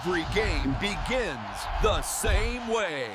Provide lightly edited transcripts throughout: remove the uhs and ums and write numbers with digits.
Every game begins the same way.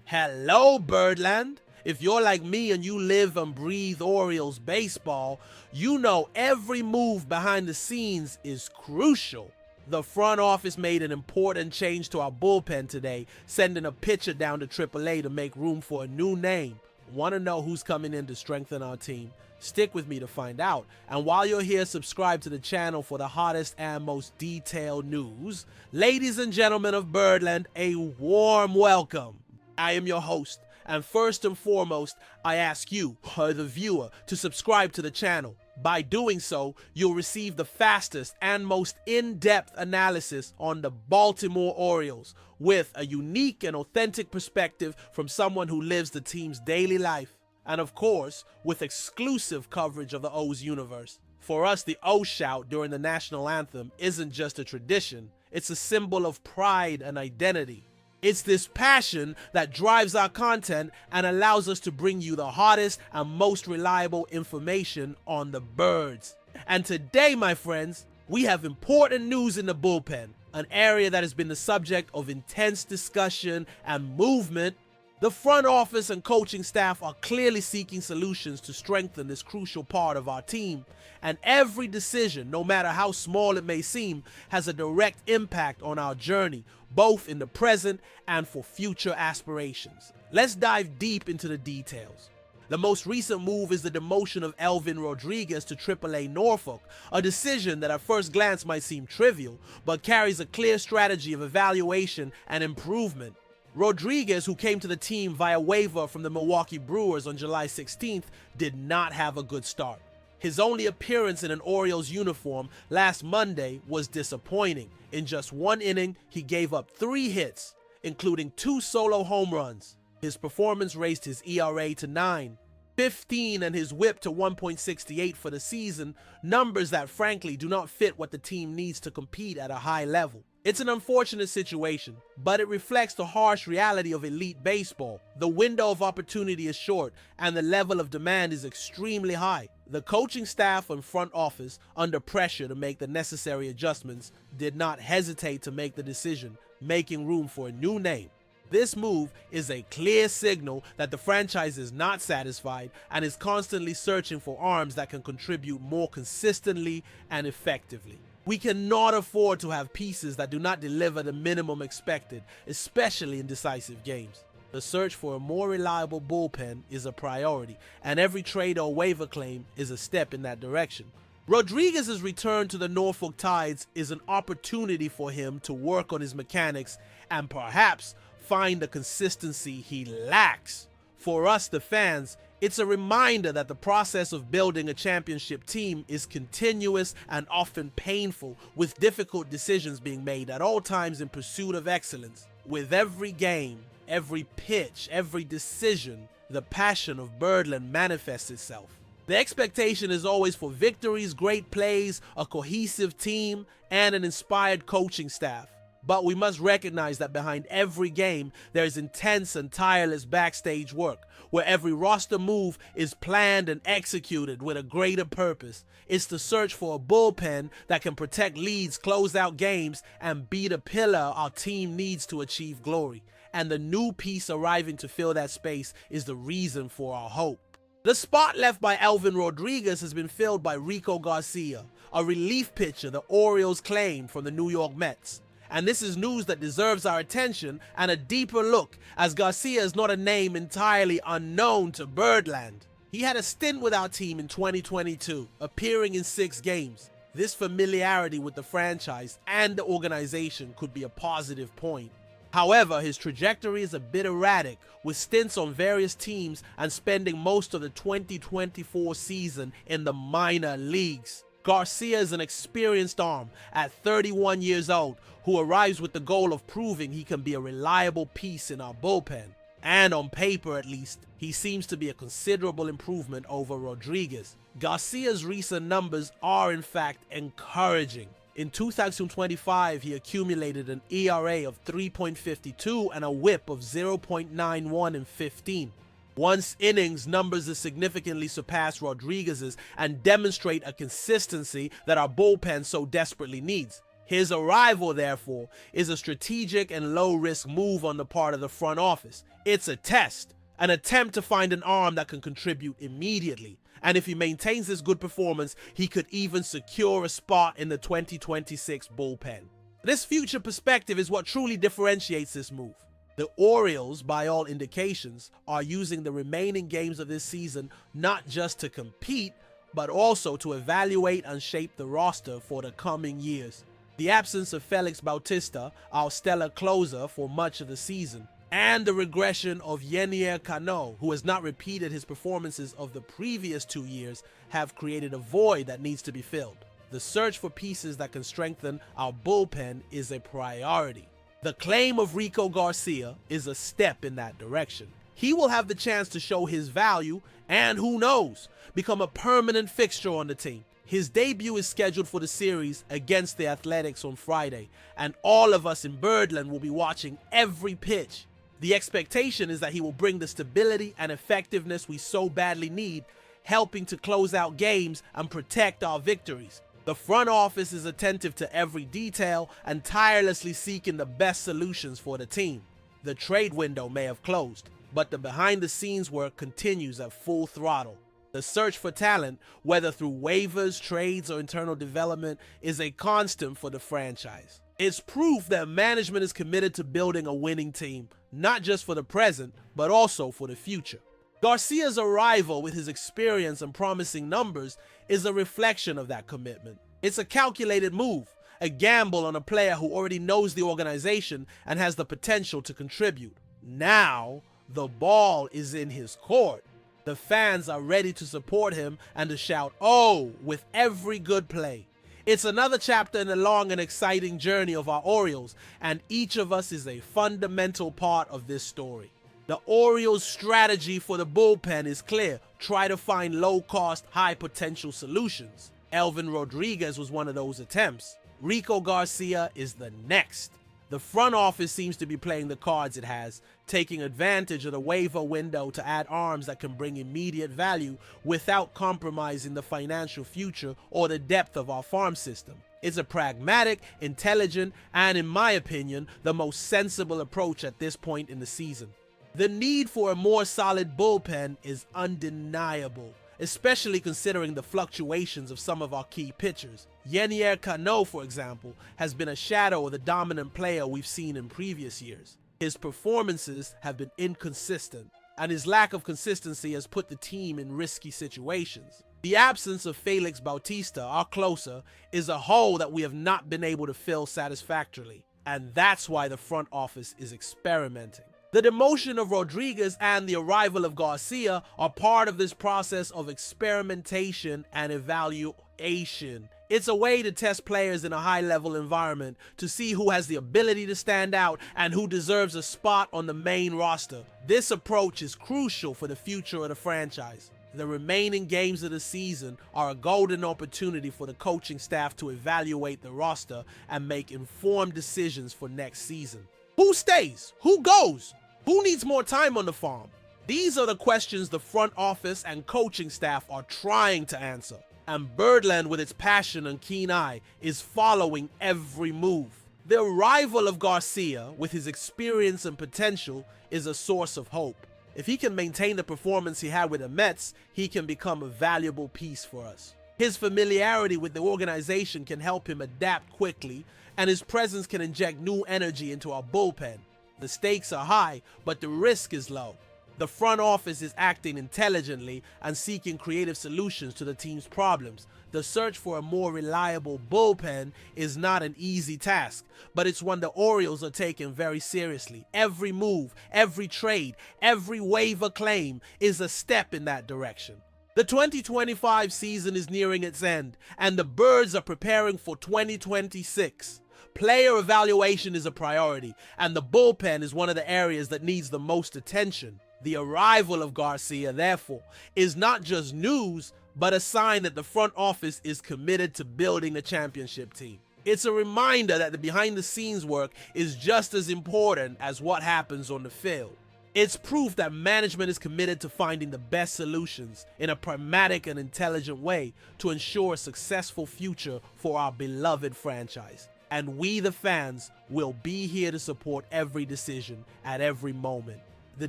Hello, Birdland. If you're like me and you live and breathe Orioles baseball, you know every move behind the scenes is crucial. The front office made an important change to our bullpen today, sending a pitcher down to AAA to make room for a new name. Want to know who's coming in to strengthen our team? Stick with me to find out. And while you're here, subscribe to the channel for the hottest and most detailed news. Ladies and gentlemen of Birdland, a warm welcome. I am your host, and first and foremost, I ask you, the viewer, to subscribe to the channel. By doing so, you'll receive the fastest and most in-depth analysis on the Baltimore Orioles, with a unique and authentic perspective from someone who lives the team's daily life. And of course, with exclusive coverage of the O's universe. For us, the O shout during the national anthem isn't just a tradition, it's a symbol of pride and identity. It's this passion that drives our content and allows us to bring you the hottest and most reliable information on the birds. And today, my friends, we have important news in the bullpen, an area that has been the subject of intense discussion and movement. The front office and coaching staff are clearly seeking solutions to strengthen this crucial part of our team, and every decision, no matter how small it may seem, has a direct impact on our journey, both in the present and for future aspirations. Let's dive deep into the details. The most recent move is the demotion of Elvin Rodriguez to AAA Norfolk, a decision that at first glance might seem trivial, but carries a clear strategy of evaluation and improvement. Rodriguez, who came to the team via waiver from the Milwaukee Brewers on July 16th, did not have a good start. His only appearance in an Orioles uniform last Monday was disappointing. In just one inning, he gave up 3 hits, including 2 solo home runs. His performance raised his ERA to 9.15 and his WHIP to 1.68 for the season, numbers that frankly do not fit what the team needs to compete at a high level. It's an unfortunate situation, but it reflects the harsh reality of elite baseball. The window of opportunity is short, and the level of demand is extremely high. The coaching staff and front office, under pressure to make the necessary adjustments, did not hesitate to make the decision, making room for a new name. This move is a clear signal that the franchise is not satisfied and is constantly searching for arms that can contribute more consistently and effectively. We cannot afford to have pieces that do not deliver the minimum expected, especially in decisive games. The search for a more reliable bullpen is a priority, and every trade or waiver claim is a step in that direction. Rodriguez's return to the Norfolk Tides is an opportunity for him to work on his mechanics and perhaps find the consistency he lacks. For us, the fans, it's a reminder that the process of building a championship team is continuous and often painful, with difficult decisions being made at all times in pursuit of excellence. With every game, every pitch, every decision, the passion of Birdland manifests itself. The expectation is always for victories, great plays, a cohesive team, and an inspired coaching staff. But we must recognize that behind every game, there is intense and tireless backstage work, where every roster move is planned and executed with a greater purpose. It's the search for a bullpen that can protect leads, close out games, and be the pillar our team needs to achieve glory. And the new piece arriving to fill that space is the reason for our hope. The spot left by Elvin Rodriguez has been filled by Rico Garcia, a relief pitcher the Orioles claimed from the New York Mets. And this is news that deserves our attention and a deeper look, as Garcia is not a name entirely unknown to Birdland. He had a stint with our team in 2022, appearing in 6 games. This familiarity with the franchise and the organization could be a positive point. However, his trajectory is a bit erratic, with stints on various teams and spending most of the 2024 season in the minor leagues. Garcia is an experienced arm at 31 years old who arrives with the goal of proving he can be a reliable piece in our bullpen. And on paper at least, he seems to be a considerable improvement over Rodriguez. Garcia's recent numbers are in fact encouraging. In 2025, he accumulated an ERA of 3.52 and a WHIP of 0.91 in 15. Once innings numbers that significantly surpass Rodriguez's and demonstrate a consistency that our bullpen so desperately needs. His arrival, therefore, is a strategic and low-risk move on the part of the front office. It's a test, an attempt to find an arm that can contribute immediately. And if he maintains this good performance, he could even secure a spot in the 2026 bullpen. This future perspective is what truly differentiates this move. The Orioles, by all indications, are using the remaining games of this season not just to compete, but also to evaluate and shape the roster for the coming years. The absence of Felix Bautista, our stellar closer for much of the season, and the regression of Yennier Cano, who has not repeated his performances of the previous 2 years, have created a void that needs to be filled. The search for pieces that can strengthen our bullpen is a priority. The claim of Rico Garcia is a step in that direction. He will have the chance to show his value and, who knows, become a permanent fixture on the team. His debut is scheduled for the series against the Athletics on Friday, and all of us in Birdland will be watching every pitch. The expectation is that he will bring the stability and effectiveness we so badly need, helping to close out games and protect our victories. The front office is attentive to every detail and tirelessly seeking the best solutions for the team. The trade window may have closed, but the behind-the-scenes work continues at full throttle. The search for talent, whether through waivers, trades, or internal development, is a constant for the franchise. It's proof that management is committed to building a winning team, not just for the present, but also for the future. Garcia's arrival with his experience and promising numbers is a reflection of that commitment. It's a calculated move, a gamble on a player who already knows the organization and has the potential to contribute. Now, the ball is in his court. The fans are ready to support him and to shout, "Oh," with every good play. It's another chapter in the long and exciting journey of our Orioles, and each of us is a fundamental part of this story. The Orioles' strategy for the bullpen is clear. Try to find low-cost, high-potential solutions. Elvin Rodriguez was one of those attempts. Rico Garcia is the next. The front office seems to be playing the cards it has, taking advantage of the waiver window to add arms that can bring immediate value without compromising the financial future or the depth of our farm system. It's a pragmatic, intelligent, and, in my opinion, the most sensible approach at this point in the season. The need for a more solid bullpen is undeniable, especially considering the fluctuations of some of our key pitchers. Yennier Cano, for example, has been a shadow of the dominant player we've seen in previous years. His performances have been inconsistent, and his lack of consistency has put the team in risky situations. The absence of Felix Bautista, our closer, is a hole that we have not been able to fill satisfactorily, and that's why the front office is experimenting. The demotion of Rodriguez and the arrival of Garcia are part of this process of experimentation and evaluation. It's a way to test players in a high-level environment to see who has the ability to stand out and who deserves a spot on the main roster. This approach is crucial for the future of the franchise. The remaining games of the season are a golden opportunity for the coaching staff to evaluate the roster and make informed decisions for next season. Who stays? Who goes? Who needs more time on the farm? These are the questions the front office and coaching staff are trying to answer. And Birdland, with its passion and keen eye, is following every move. The arrival of Garcia, with his experience and potential, is a source of hope. If he can maintain the performance he had with the Mets, he can become a valuable piece for us. His familiarity with the organization can help him adapt quickly, and his presence can inject new energy into our bullpen. The stakes are high, but the risk is low. The front office is acting intelligently and seeking creative solutions to the team's problems. The search for a more reliable bullpen is not an easy task, but it's one the Orioles are taking very seriously. Every move, every trade, every waiver claim is a step in that direction. The 2025 season is nearing its end, and the Birds are preparing for 2026. Player evaluation is a priority, and the bullpen is one of the areas that needs the most attention. The arrival of Garcia, therefore, is not just news, but a sign that the front office is committed to building the championship team. It's a reminder that the behind-the-scenes work is just as important as what happens on the field. It's proof that management is committed to finding the best solutions in a pragmatic and intelligent way to ensure a successful future for our beloved franchise. And we, the fans, will be here to support every decision at every moment. The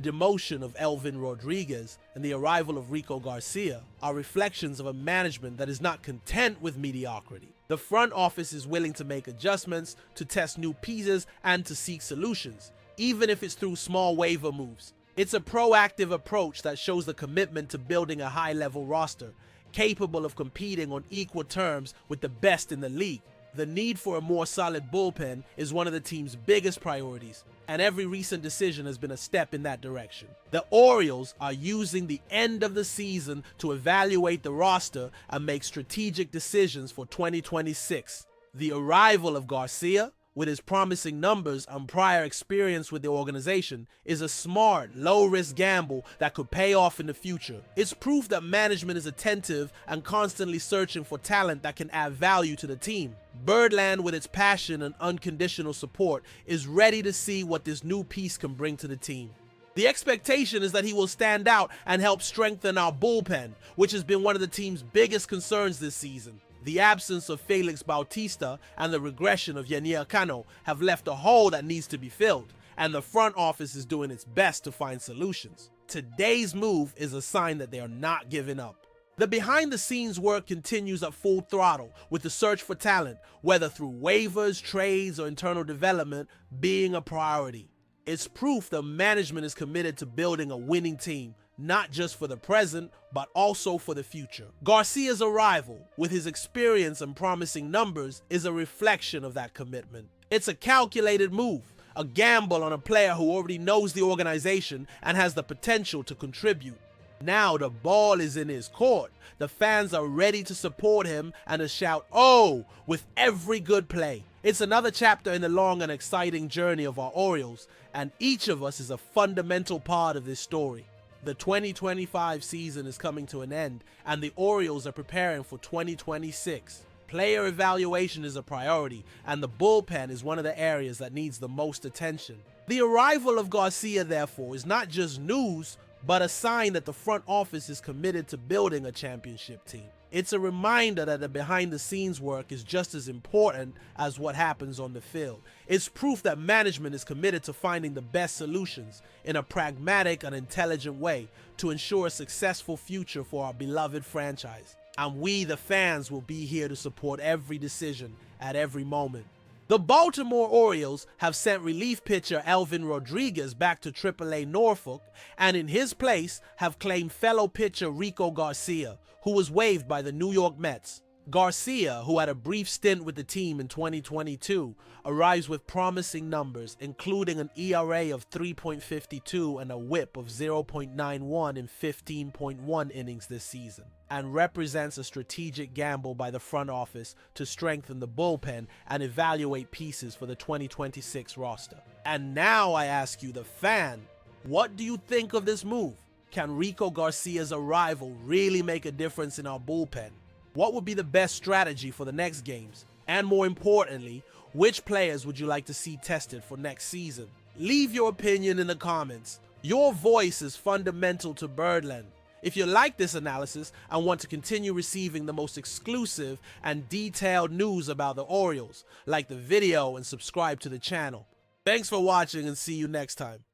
demotion of Elvin Rodriguez and the arrival of Rico Garcia are reflections of a management that is not content with mediocrity. The front office is willing to make adjustments, to test new pieces, and to seek solutions, even if it's through small waiver moves. It's a proactive approach that shows the commitment to building a high-level roster, capable of competing on equal terms with the best in the league. The need for a more solid bullpen is one of the team's biggest priorities, and every recent decision has been a step in that direction. The Orioles are using the end of the season to evaluate the roster and make strategic decisions for 2026. The arrival of Garcia, with his promising numbers and prior experience with the organization, is a smart, low-risk gamble that could pay off in the future. It's proof that management is attentive and constantly searching for talent that can add value to the team. Birdland, with its passion and unconditional support, is ready to see what this new piece can bring to the team. The expectation is that he will stand out and help strengthen our bullpen, which has been one of the team's biggest concerns this season. The absence of Felix Bautista and the regression of Yanier Cano have left a hole that needs to be filled, and the front office is doing its best to find solutions. Today's move is a sign that they are not giving up. The behind-the-scenes work continues at full throttle, with the search for talent, whether through waivers, trades, or internal development, being a priority. It's proof that management is committed to building a winning team, not just for the present, but also for the future. Garcia's arrival, with his experience and promising numbers, is a reflection of that commitment. It's a calculated move, a gamble on a player who already knows the organization and has the potential to contribute. Now the ball is in his court. The fans are ready to support him and to shout, "Oh!" with every good play. It's another chapter in the long and exciting journey of our Orioles, and each of us is a fundamental part of this story. The 2025 season is coming to an end, and the Orioles are preparing for 2026. Player evaluation is a priority, and the bullpen is one of the areas that needs the most attention. The arrival of Garcia, therefore, is not just news, but a sign that the front office is committed to building a championship team. It's a reminder that the behind-the-scenes work is just as important as what happens on the field. It's proof that management is committed to finding the best solutions in a pragmatic and intelligent way to ensure a successful future for our beloved franchise. And we, the fans, will be here to support every decision at every moment. The Baltimore Orioles have sent relief pitcher Elvin Rodriguez back to AAA Norfolk, and in his place have claimed fellow pitcher Rico Garcia, who was waived by the New York Mets. Garcia, who had a brief stint with the team in 2022, arrives with promising numbers, including an ERA of 3.52 and a WHIP of 0.91 in 15.1 innings this season, and represents a strategic gamble by the front office to strengthen the bullpen and evaluate pieces for the 2026 roster. And now I ask you, the fan, what do you think of this move? Can Rico Garcia's arrival really make a difference in our bullpen? What would be the best strategy for the next games? And more importantly, which players would you like to see tested for next season? Leave your opinion in the comments. Your voice is fundamental to Birdland. If you like this analysis and want to continue receiving the most exclusive and detailed news about the Orioles, like the video and subscribe to the channel. Thanks for watching and see you next time.